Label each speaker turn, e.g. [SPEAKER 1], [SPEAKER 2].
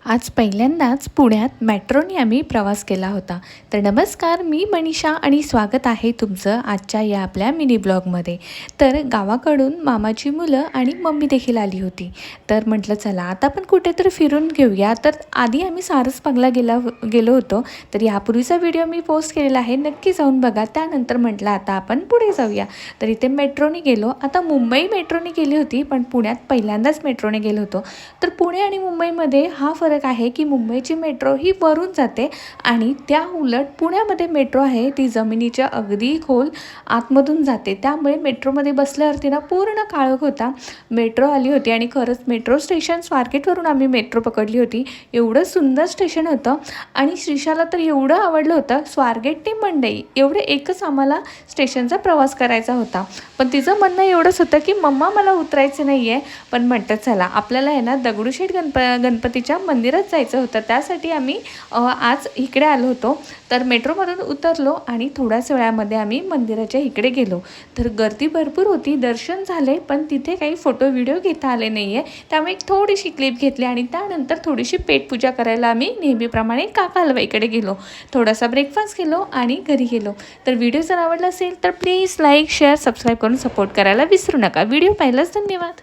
[SPEAKER 1] आज पहिल्यांदाच पुण्यात मेट्रोने आम्ही प्रवास केला होता। तर नमस्कार, मी मनीषा आणि स्वागत आहे तुमचं आजच्या या आपल्या मिनी ब्लॉगमध्ये। तर गावाकडून मामाची मुलं आणि मम्मी देखील आली होती। तर म्हटलं चला आता आपण कुठेतरी फिरून घेऊया। तर आधी आम्ही सारसबागला गेलो होतो। तर यापूर्वीचा व्हिडिओ मी पोस्ट केलेला आहे, नक्की जाऊन बघा। त्यानंतर म्हटलं आता आपण पुढे जाऊया। तर इथे मेट्रोने गेलो। आता मुंबई मेट्रोने गेली होती, पण पुण्यात पहिल्यांदाच मेट्रोने गेलो होतो। तर पुणे आणि मुंबईमध्ये हा फरक आहे की मुंबईची मेट्रो ही वरून जाते आणि त्या उलट पुण्यामध्ये मेट्रो आहे ती जमिनीच्या अगदी खोल आतमधून जाते। त्यामुळे मेट्रोमध्ये बसल्यावरती ना पूर्ण काळोख होता। मेट्रो आली होती आणि खरंच मेट्रो स्टेशन स्वारगेटवरून आम्ही मेट्रो पकडली होती। एवढं सुंदर स्टेशन होतं आणि श्रीशाला तर एवढं आवडलं होतं। स्वारगेट ते मंडई एवढे एकच आम्हाला स्टेशनचा प्रवास करायचा होता, पण तिचं म्हणणं एवढंच होतं की मम्मा मला उतरायचं नाही आहे। पण म्हटलं चला आपल्याला आहे ना दगडूशेठ गणपतीच्या मंदिरात जायचं होतं, त्यासाठी आम्ही आज इकडे आलो होतो। तर मेट्रोमधून उतरलो आणि थोड्याच वेळामध्ये आम्ही मंदिराच्या इकडे गेलो। तर गर्दी भरपूर होती, दर्शन झाले, पण तिथे काही फोटो व्हिडिओ घेता आले नाही आहे। त्यामुळे एक थोडीशी क्लिप घेतली आणि त्यानंतर थोडीशी पेटपूजा करायला आम्ही नेहमीप्रमाणे काका हलवाईकडे गेलो। थोडासा ब्रेकफास्ट केलो आणि घरी गेलो। तर व्हिडिओ जर आवडला असेल तर प्लीज लाईक शेअर सबस्क्राईब करून सपोर्ट करायला विसरू नका। व्हिडिओ पाहिलाच धन्यवाद।